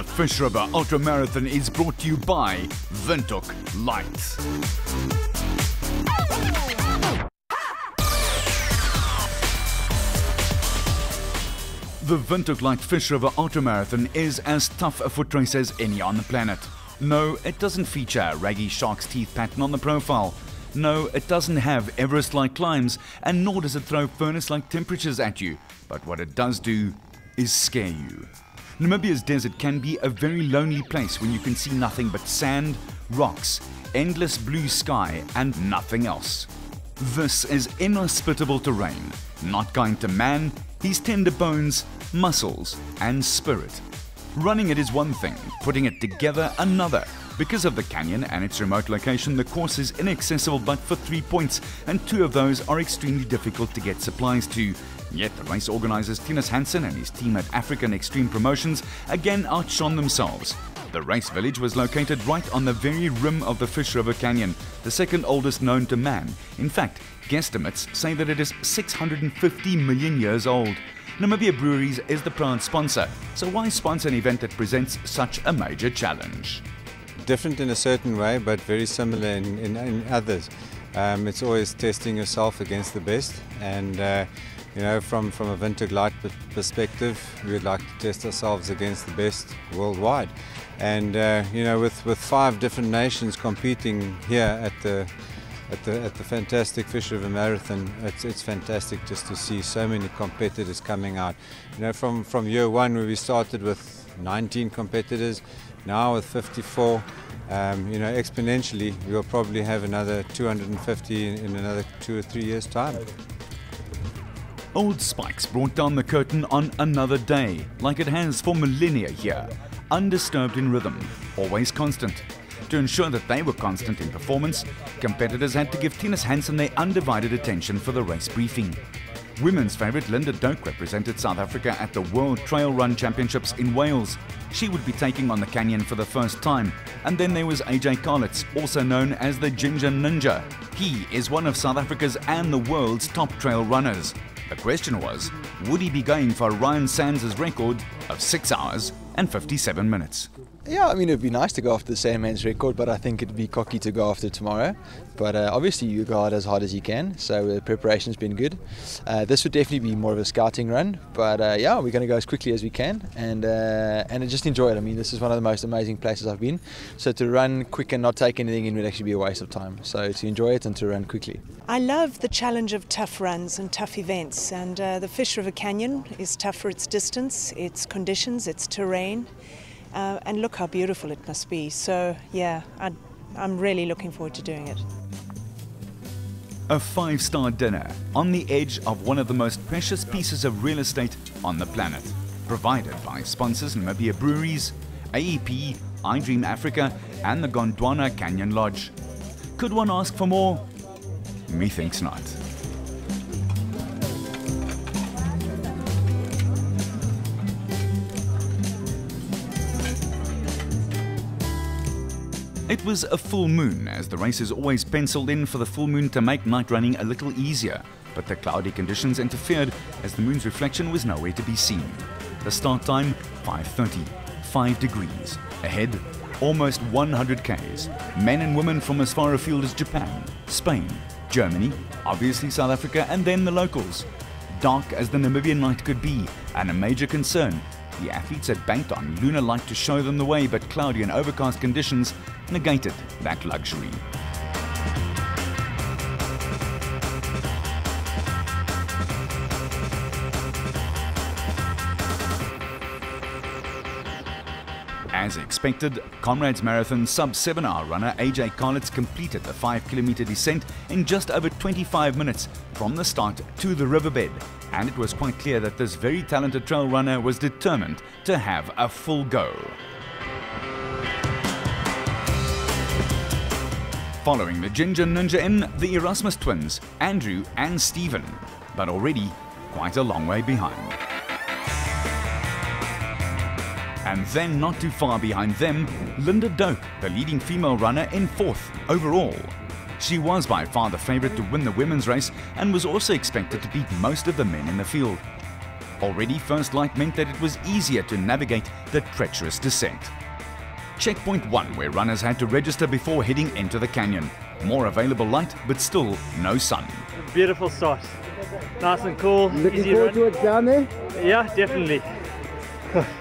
The Fish River Ultramarathon is brought to you by Windhoek Lite. The Windhoek Lite Fish River Ultramarathon is as tough a foot race as any on the planet. No, it doesn't feature a raggy shark's teeth pattern on the profile. No, it doesn't have Everest-like climbs, and nor does it throw furnace-like temperatures at you. But what it does do is scare you. Namibia's desert can be a very lonely place when you can see nothing but sand, rocks, endless blue sky, and nothing else. This is inhospitable terrain, not kind to man, his tender bones, muscles, and spirit. Running it is one thing, putting it together another. Because of the canyon and its remote location, the course is inaccessible but for 3 points, and 2 of those are extremely difficult to get supplies to. Yet the race organisers Tinus Hansen and his team at African Extreme Promotions again outshone themselves. The race village was located right on the very rim of the Fish River Canyon, the second oldest known to man. In fact, guesstimates say that it is 650 million years old. Namibia Breweries is the proud sponsor, so why sponsor an event that presents such a major challenge? Different in a certain way, but very similar in others. It's always testing yourself against the best, and you know, from a Windhoek Lite perspective, we would like to test ourselves against the best worldwide. And you know, with 5 different nations competing here at the fantastic Fish River Marathon, it's fantastic just to see so many competitors coming out. You know, from year 1 where we started with 19 competitors, now with 54, you know, exponentially we will probably have another 250 in another 2 or 3 years' time. Old spikes brought down the curtain on another day, like it has for millennia here, undisturbed in rhythm, always constant. To ensure that they were constant in performance, competitors had to give Tinus Hansen their undivided attention for the race briefing. Women's favourite Linda Doak represented South Africa at the World Trail Run Championships in Wales. She would be taking on the canyon for the first time. And then there was AJ Calitz, also known as the Ginger Ninja. He is one of South Africa's and the world's top trail runners. The question was, would he be going for Ryan Sands' record of 6 hours and 57 minutes? Yeah, I mean, it'd be nice to go after the Sandman's record, but I think it'd be cocky to go after tomorrow. But obviously you go out as hard as you can, so the preparation's been good. This would definitely be more of a scouting run, but yeah, we're going to go as quickly as we can and just enjoy it. I mean, this is one of the most amazing places I've been, so to run quick and not take anything in would actually be a waste of time. So to enjoy it and to run quickly. I love the challenge of tough runs and tough events, and the Fish River Canyon is tough for its distance, its conditions, its terrain. And look how beautiful it must be. So yeah, I'm really looking forward to doing it. A 5-star dinner on the edge of one of the most precious pieces of real estate on the planet. Provided by sponsors Namibia Breweries, AEP, iDream Africa and the Gondwana Canyon Lodge. Could one ask for more? Methinks not. It was a full moon, as the race is always penciled in for the full moon to make night running a little easier, but the cloudy conditions interfered as the moon's reflection was nowhere to be seen. The start time, 5:30, 5 degrees. Ahead, almost 100 Ks. Men and women from as far afield as Japan, Spain, Germany, obviously South Africa, and then the locals. Dark as the Namibian night could be, and a major concern. The athletes had banked on lunar light to show them the way, but cloudy and overcast conditions negated that luxury. As expected, Comrades Marathon sub-7 hour runner AJ Calitz completed the 5-kilometer descent in just over 25 minutes from the start to the riverbed, and it was quite clear that this very talented trail runner was determined to have a full go. Following the Ginger Ninja in, the Erasmus twins, Andrew and Stephen, but already quite a long way behind. And then not too far behind them, Linda Doak, the leading female runner in 4th overall. She was by far the favourite to win the women's race and was also expected to beat most of the men in the field. Already first light meant that it was easier to navigate the treacherous descent. Checkpoint 1, where runners had to register before heading into the canyon. More available light, but still no sun. Beautiful start. Nice and cool. Looking easy forward run. to it down there? Yeah, definitely.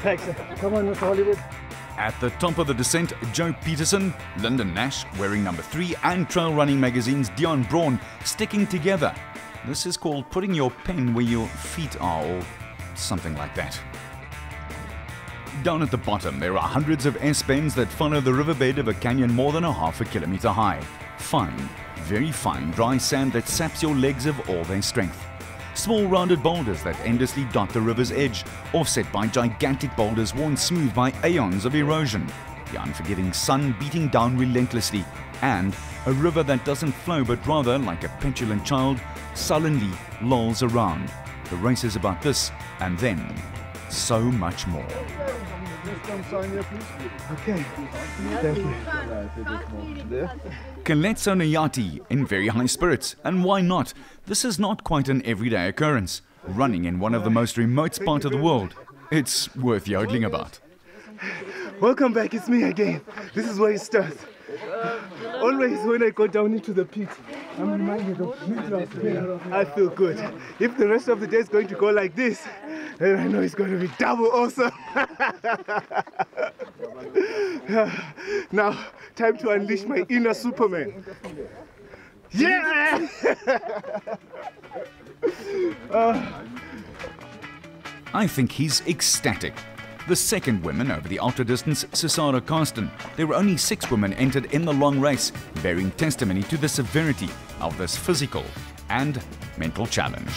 Thanks. Come on, Mr. Hollywood. At the top of the descent, Joe Peterson, Lyndon Nash, wearing number 3, and Trail Running Magazine's Dion Braun sticking together. This is called putting your pen where your feet are, or something like that. Down at the bottom, there are hundreds of S-bends that follow the riverbed of a canyon more than a half a kilometer high. Fine, very fine dry sand that saps your legs of all their strength. Small rounded boulders that endlessly dot the river's edge, offset by gigantic boulders worn smooth by aeons of erosion. The unforgiving sun beating down relentlessly, and a river that doesn't flow but rather, like a petulant child, sullenly lolls around. The race is about this, and then so much more. Okay. Thank you. Calitz and Ai-Ais in very high spirits, and why not? This is not quite an everyday occurrence. Running in one of the most remote spots of the world. It's worth yodeling about. Welcome back, it's me again. This is where it starts. Always when I go down into the pit, I'm reminded of I feel good. If the rest of the day is going to go like this, then I know it's going to be double awesome. Now, time to unleash my inner Superman. Yeah! I think he's ecstatic. The second woman over the ultra distance, Cesara Karsten. There were only 6 women entered in the long race, bearing testimony to the severity of this physical and mental challenge.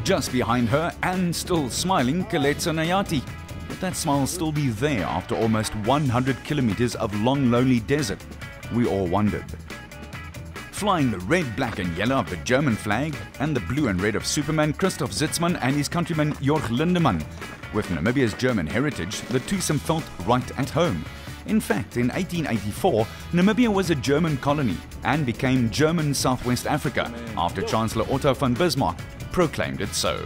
Just behind her, and still smiling, Calitz and Ai-Ais. Would that smile still be there after almost 100 kilometers of long, lonely desert? We all wondered. Flying the red, black and yellow of the German flag and the blue and red of Superman Christoph Sitzmann and his countryman Jorg Lindemann. With Namibia's German heritage, the twosome felt right at home. In fact, in 1884, Namibia was a German colony and became German Southwest Africa after Chancellor Otto von Bismarck proclaimed it so.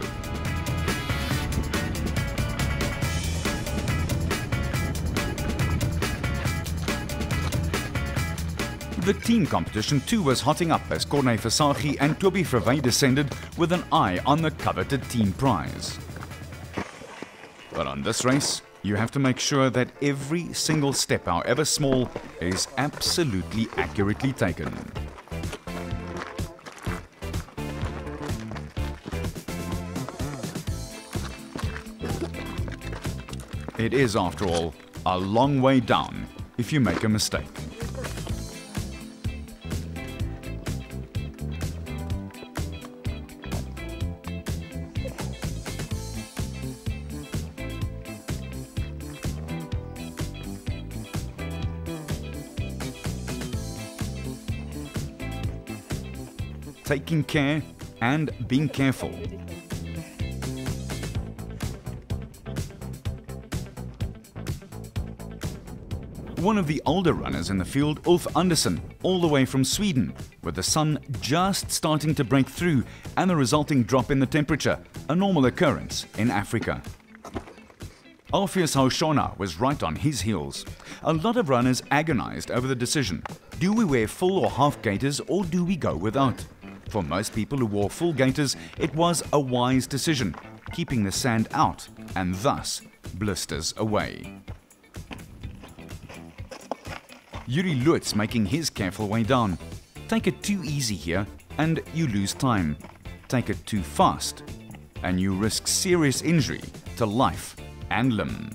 The team competition too was hotting up as Corné Versaghi and Toby Verwey descended with an eye on the coveted team prize. But on this race, you have to make sure that every single step, however small, is absolutely accurately taken. It is, after all, a long way down if you make a mistake. Taking care and being careful. One of the older runners in the field, Ulf Andersson, all the way from Sweden, with the sun just starting to break through and the resulting drop in the temperature, a normal occurrence in Africa. Alpheus Haushona was right on his heels. A lot of runners agonized over the decision. Do we wear full or half gaiters, or do we go without? For most people who wore full gaiters, it was a wise decision, keeping the sand out and thus blisters away. Yuri Lutz making his careful way down. Take it too easy here and you lose time. Take it too fast and you risk serious injury to life and limb.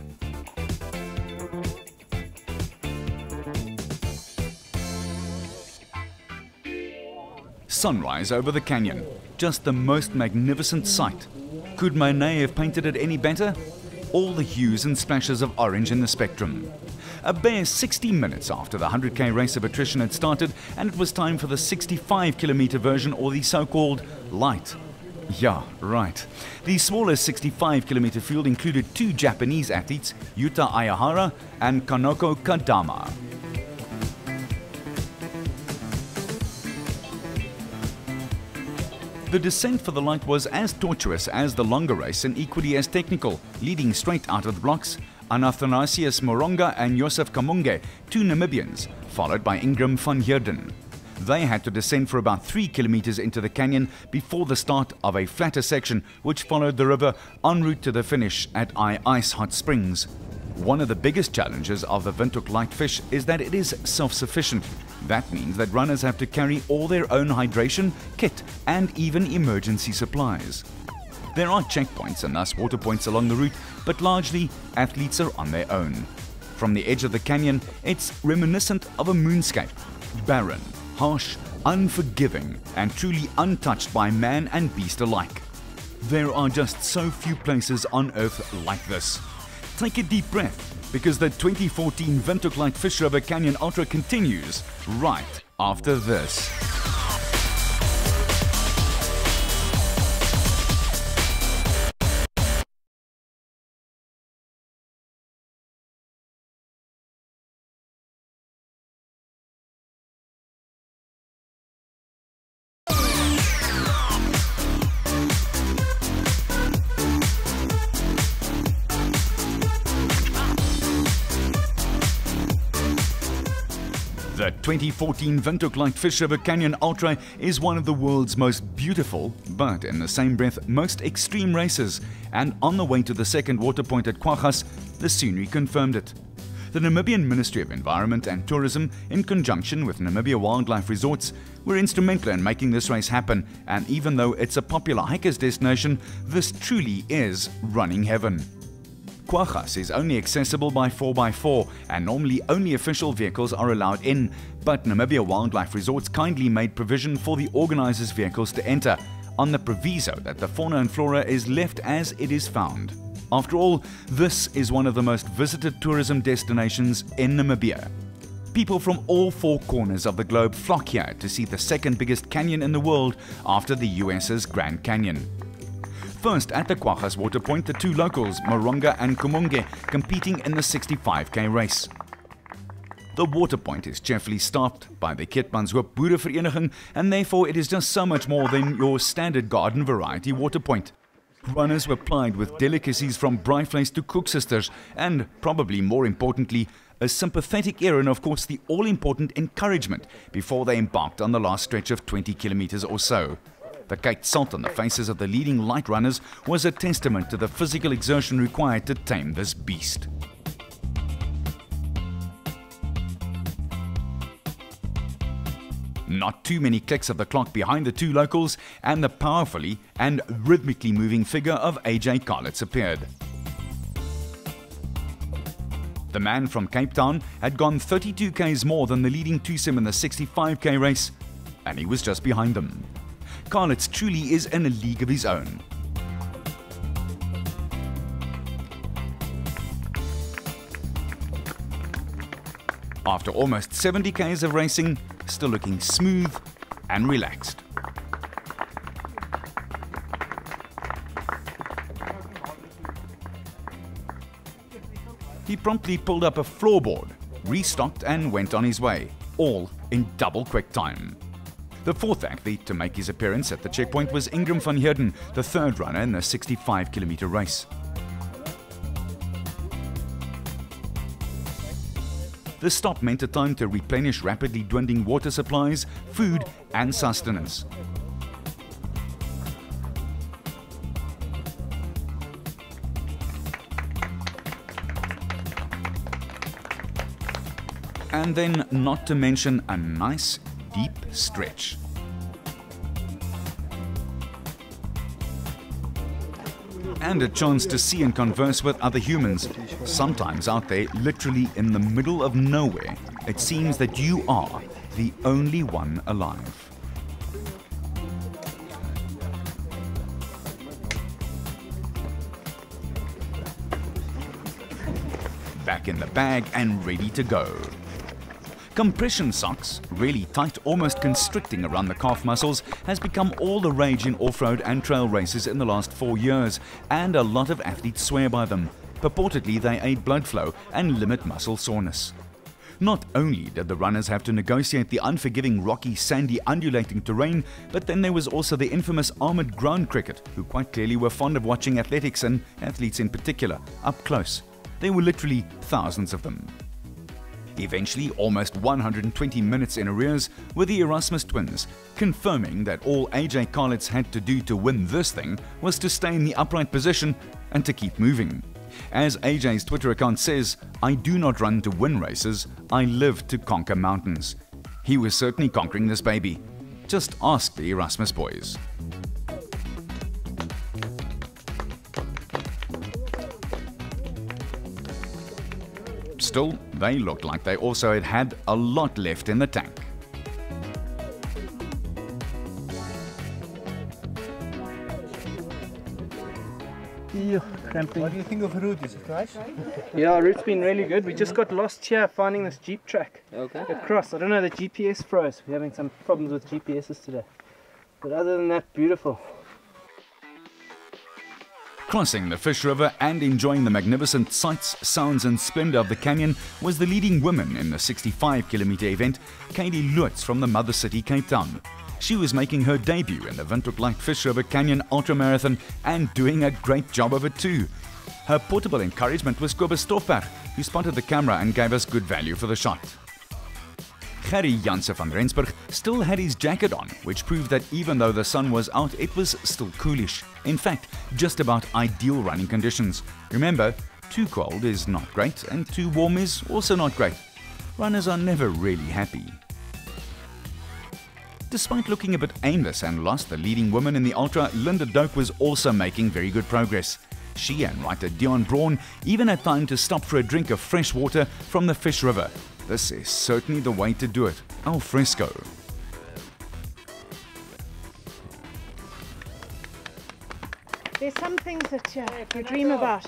Sunrise over the canyon, just the most magnificent sight. Could Monet have painted it any better? All the hues and splashes of orange in the spectrum. A bare 60 minutes after the 100k race of attrition had started, and it was time for the 65-kilometer version, or the so-called lite. Yeah, right. The smaller 65-kilometer field included 2 Japanese athletes, Yuta Ayahara and Kanoko Kadama. The descent for the light was as tortuous as the longer race and equally as technical, leading straight out of the blocks. Athanasius Moronga and Joseph Kamunge, two Namibians, followed by Ingram van Heerden. They had to descend for about 3 kilometers into the canyon before the start of a flatter section which followed the river en route to the finish at Ai-Ais hot springs. One of the biggest challenges of the Windhoek light fish is that it is self-sufficient. That means that runners have to carry all their own hydration, kit and even emergency supplies. There are checkpoints and thus water points along the route, but largely athletes are on their own. From the edge of the canyon, it's reminiscent of a moonscape, barren, harsh, unforgiving, and truly untouched by man and beast alike. There are just so few places on earth like this. Take a deep breath, because the 2014 Windhoek Light Fish River Canyon Ultra continues right after this. The 2014 Windhoek Light Fish River Canyon Ultra is one of the world's most beautiful, but in the same breath, most extreme races. And on the way to the second water point at Ai-Ais, the scenery confirmed it. The Namibian Ministry of Environment and Tourism, in conjunction with Namibia Wildlife Resorts, were instrumental in making this race happen. And even though it's a popular hikers' destination, this truly is running heaven. Ai-Ais is only accessible by 4x4 and normally only official vehicles are allowed in, but Namibia Wildlife Resorts kindly made provision for the organisers' vehicles to enter, on the proviso that the fauna and flora is left as it is found. After all, this is one of the most visited tourism destinations in Namibia. People from all four corners of the globe flock here to see the second biggest canyon in the world after the US's Grand Canyon. First, at the Ai-Ais water point, the two locals, Moronga and Kamunge, competing in the 65k race. The water point is cheerfully staffed by the Keetmanshoop Boerevereniging, and therefore it is just so much more than your standard garden variety water point. Runners were plied with delicacies from braaivleis to koeksisters, and, probably more importantly, a sympathetic ear and of course the all-important encouragement before they embarked on the last stretch of 20 kilometers or so. The caked salt on the faces of the leading light runners was a testament to the physical exertion required to tame this beast. Not too many clicks of the clock behind the two locals, and the powerfully and rhythmically moving figure of AJ Calitz appeared. The man from Cape Town had gone 32 k's more than the leading twosome in the 65k race, and he was just behind them. Calitz truly is in a league of his own. After almost 70 k's of racing, still looking smooth and relaxed. He promptly pulled up a floorboard, restocked and went on his way, all in double quick time. The fourth athlete to make his appearance at the checkpoint was Ingram van Heerden, the third runner in the 65-kilometer race. The stop meant a time to replenish rapidly dwindling water supplies, food and sustenance. And then, not to mention, a nice deep stretch. And a chance to see and converse with other humans, sometimes out there literally in the middle of nowhere. It seems that you are the only one alive. Back in the bag and ready to go. Compression socks, really tight, almost constricting around the calf muscles, has become all the rage in off-road and trail races in the last 4 years, and a lot of athletes swear by them. Purportedly, they aid blood flow and limit muscle soreness. Not only did the runners have to negotiate the unforgiving, rocky, sandy, undulating terrain, but then there was also the infamous armoured ground cricket, who quite clearly were fond of watching athletics, and athletes in particular, up close. There were literally thousands of them. Eventually, almost 120 minutes in arrears, were the Erasmus twins, confirming that all AJ Calitz had to do to win this thing was to stay in the upright position and to keep moving. As AJ's Twitter account says, "I do not run to win races, I live to conquer mountains." He was certainly conquering this baby. Just ask the Erasmus boys. Still, they looked like they also had a lot left in the tank. What do you think of the route? Is it nice? Yeah, route's been really good. We just got lost here finding this jeep track across. I don't know, the GPS froze. We're having some problems with GPSs today. But other than that, beautiful. Crossing the Fish River and enjoying the magnificent sights, sounds and splendour of the canyon was the leading woman in the 65-kilometer event, Katie Lutz from the mother city, Cape Town. She was making her debut in the Windhoek Lite Fish River Canyon Ultramarathon and doing a great job of it too. Her portable encouragement was Kobus Stoffberg, who spotted the camera and gave us good value for the shot. Gerry Janse van Rensburg still had his jacket on, which proved that even though the sun was out, it was still coolish. In fact, just about ideal running conditions. Remember, too cold is not great, and too warm is also not great. Runners are never really happy. Despite looking a bit aimless and lost, the leading woman in the ultra, Linda Doak, was also making very good progress. She and writer Dion Braun even had time to stop for a drink of fresh water from the Fish River. This is certainly the way to do it, al fresco. There's some things that you dream about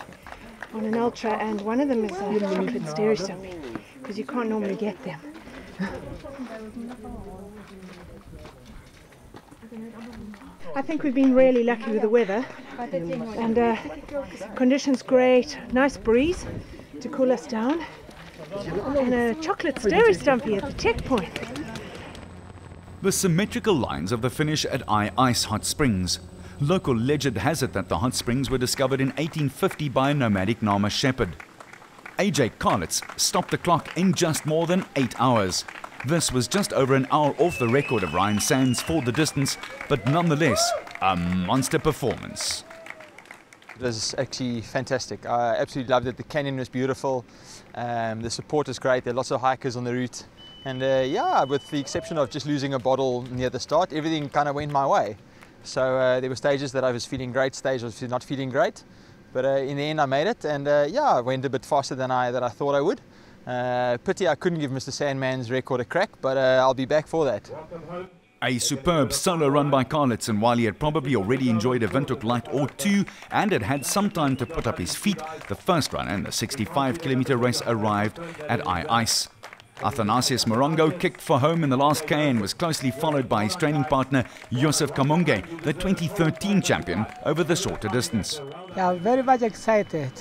on an ultra, and one of them is chocolate dairy stuffing, because you can't normally get them. I think we've been really lucky with the weather, and conditions great, nice breeze to cool us down, and a chocolate dairy stumpy at the checkpoint. The symmetrical lines of the finish at Ai-Ais hot springs. Local legend has it that the hot springs were discovered in 1850 by a nomadic Nama shepherd. AJ Calitz stopped the clock in just more than 8 hours. This was just over an hour off the record of Ryan Sands for the distance, but nonetheless, a monster performance. It was actually fantastic. I absolutely loved it. The canyon was beautiful. The support is great. There are lots of hikers on the route. And yeah, with the exception of just losing a bottle near the start, everything kind of went my way. So there were stages that I was feeling great, stages I was not feeling great. But in the end I made it, and yeah, I went a bit faster than I thought I would. Pity I couldn't give Mr. Sandman's record a crack, but I'll be back for that. A superb solo run by Calitz, and while he had probably already enjoyed a Windhoek Lite or two and had had some time to put up his feet, the first runner in the 65-kilometer race arrived at Ai-Ais. Athanasius Morongo kicked for home in the last K and was closely followed by his training partner Joseph Kamunge, the 2013 champion over the shorter distance. Yeah, I'm very much excited,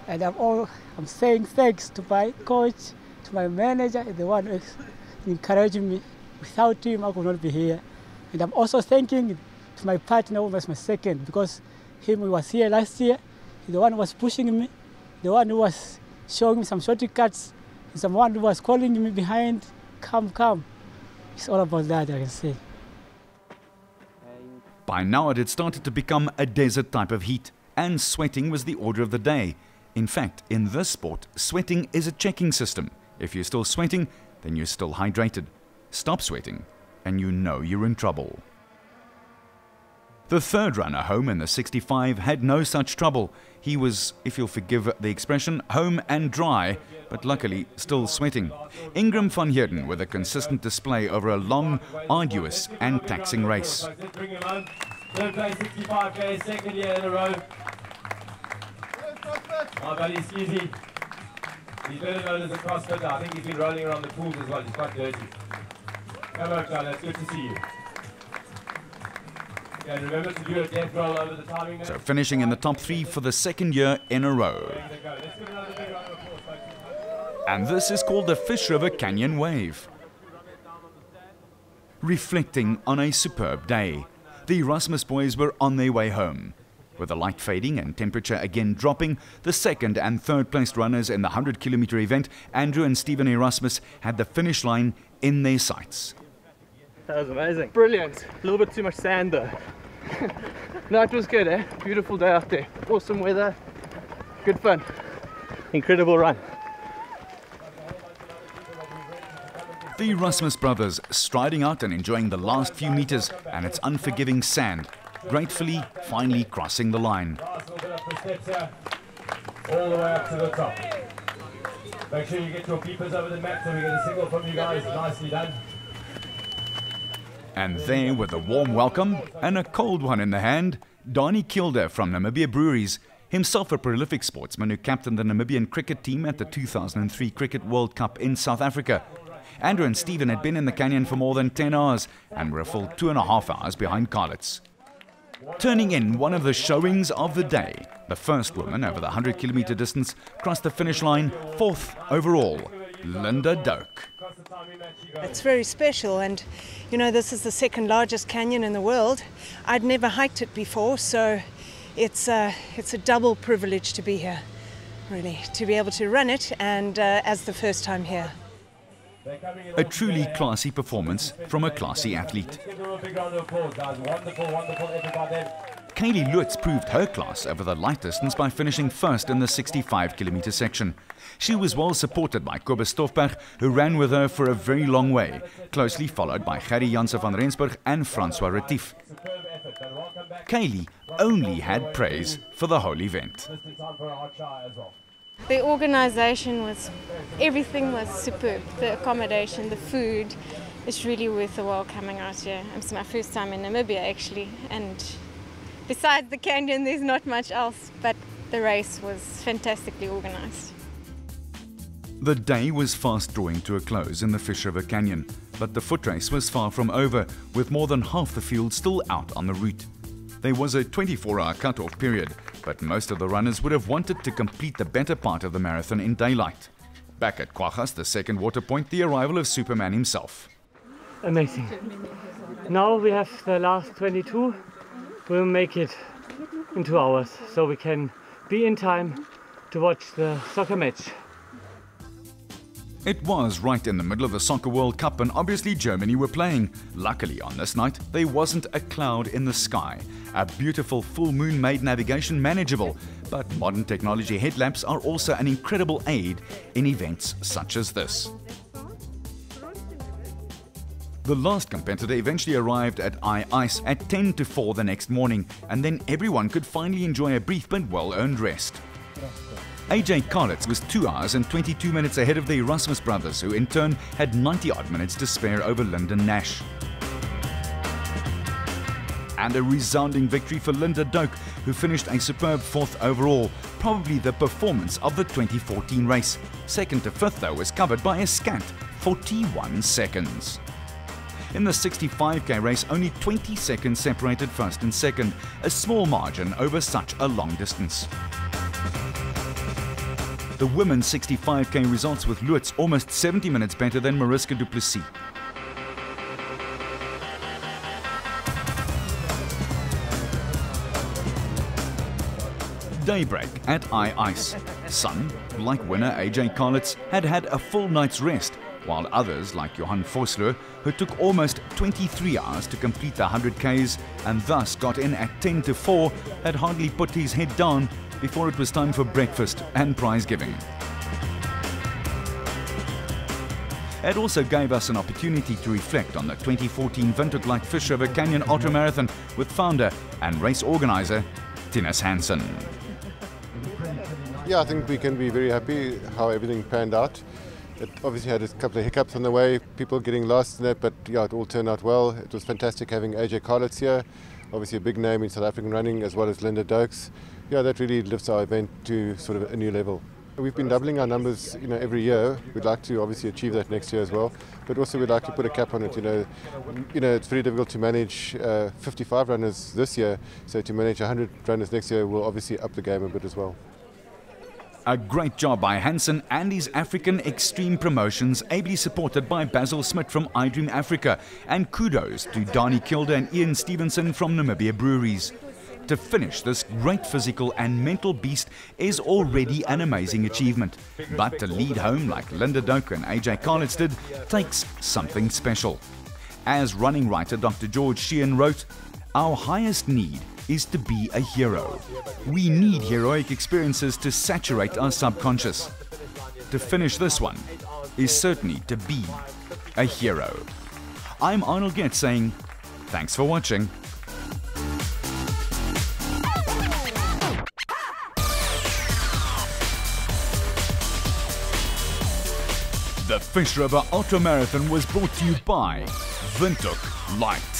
and I'm saying thanks to my coach, to my manager, the one who encouraged me. Without him, I could not be here. And I'm also thanking to my partner, who was my second, because he was here last year. He's the one who was pushing me, the one who was showing me some shortcuts, someone who was calling me behind, come, come. It's all about that, I can say. By now it had started to become a desert type of heat, and sweating was the order of the day. In fact, in this sport, sweating is a checking system. If you're still sweating, then you're still hydrated. Stop sweating, and you know you're in trouble. The third runner home in the 65 had no such trouble. He was, if you'll forgive the expression, home and dry, but luckily still sweating. Ingram van Heerden with a consistent display over a long, arduous and taxing race. Third place 65K, second year in a row. But he's easy. He's better known as a CrossFitter. I think he's been rolling around the pools as well. He's quite dirty. Hello, Carla. It's good to see you. And remember to do a death roll over the timing. So finishing in the top 3 for the second year in a row. And this is called the Fish River Canyon Wave. Reflecting on a superb day, the Erasmus boys were on their way home. With the light fading and temperature again dropping, the second and third placed runners in the 100-kilometer event, Andrew and Stephen Erasmus, had the finish line in their sights. That was amazing. Brilliant. A little bit too much sand though. No, it was good, eh? Beautiful day out there. Awesome weather. Good fun. Incredible run. The Erasmus brothers striding out and enjoying the last few meters and its unforgiving sand, gratefully finally crossing the line. All the way up to the top. Make sure you get your beepers over the map so we get a signal from you guys. Nicely done. And there, with a warm welcome and a cold one in the hand, Donnie Kilder from Namibia Breweries, himself a prolific sportsman who captained the Namibian cricket team at the 2003 Cricket World Cup in South Africa. Andrew and Stephen had been in the canyon for more than 10 hours and were a full 2.5 hours behind Calitz. Turning in one of the showings of the day, the first woman over the 100-kilometer distance crossed the finish line 4th overall, Linda Doak. It's very special, and you know, this is the second largest canyon in the world. I'd never hiked it before, so it's a double privilege to be here, really, to be able to run it and as the first time here. A truly classy performance from a classy athlete. Kaylee Lutz proved her class over the light distance by finishing first in the 65-kilometer section. She was well supported by Kobus Stoffberg, who ran with her for a very long way, closely followed by Gerry Janse van Rensburg and Francois Retief. Kaylee only had praise for the whole event. The organisation was, everything was superb. The accommodation, the food, it's really worth the while coming out here. It's my first time in Namibia actually, and besides the canyon there's not much else, but the race was fantastically organised. The day was fast drawing to a close in the Fish River Canyon, but the foot race was far from over, with more than half the field still out on the route. There was a 24-hour cut-off period, but most of the runners would have wanted to complete the better part of the marathon in daylight. Back at Kwagas, the second water point, the arrival of Superman himself. Amazing. Now we have the last 22. We'll make it in 2 hours, so we can be in time to watch the soccer match. It was right in the middle of the Soccer World Cup, and obviously Germany were playing. Luckily on this night, there wasn't a cloud in the sky. A beautiful full moon made navigation manageable, but modern technology headlamps are also an incredible aid in events such as this. The last competitor eventually arrived at Ai-Ais at 10 to 4 the next morning, and then everyone could finally enjoy a brief but well-earned rest. AJ Calitz was 2 hours and 22 minutes ahead of the Erasmus brothers, who in turn had 90-odd minutes to spare over Lyndon Nash. And a resounding victory for Linda Doak, who finished a superb 4th overall, probably the performance of the 2014 race. 2nd to 5th though was covered by a scant 41 seconds. In the 65k race, only 20 seconds separated first and second, a small margin over such a long distance. The women's 65k results with Lutz almost 70 minutes better than Mariska du Plessis. Daybreak at Ai-Ais. Some, like winner AJ Calitz, had had a full night's rest, while others, like Johan Vosloo, who took almost 23 hours to complete the 100Ks and thus got in at 10 to 4, had hardly put his head down before it was time for breakfast and prize giving. It also gave us an opportunity to reflect on the 2014 Windhoek Lite Fish River Canyon Ultramarathon with founder and race organizer Tinus Hansen. Yeah, I think we can be very happy how everything panned out. It obviously had a couple of hiccups on the way, people getting lost in it, but yeah, it all turned out well. It was fantastic having AJ Calitz here, obviously a big name in South African running, as well as Linda Doak's. Yeah, that really lifts our event to sort of a new level. We've been doubling our numbers, every year. We'd like to obviously achieve that next year as well, but also we'd like to put a cap on it. It's very difficult to manage 55 runners this year, so to manage 100 runners next year will obviously up the game a bit as well. A great job by Hansen and his African Extreme Promotions, ably supported by Basil Smith from iDream Africa, and kudos to Donnie Kilder and Ian Stevenson from Namibia Breweries. To finish this great physical and mental beast is already an amazing achievement, but to lead home like Linda Doak and AJ Calitz did takes something special. As running writer Dr. George Sheehan wrote, "Our highest need is to be a hero. We need heroic experiences to saturate our subconscious. To finish this one is certainly to be a hero." I'm Arnold Getz saying, thanks for watching. The Fish River Ultra Marathon was brought to you by Windhoek Lite.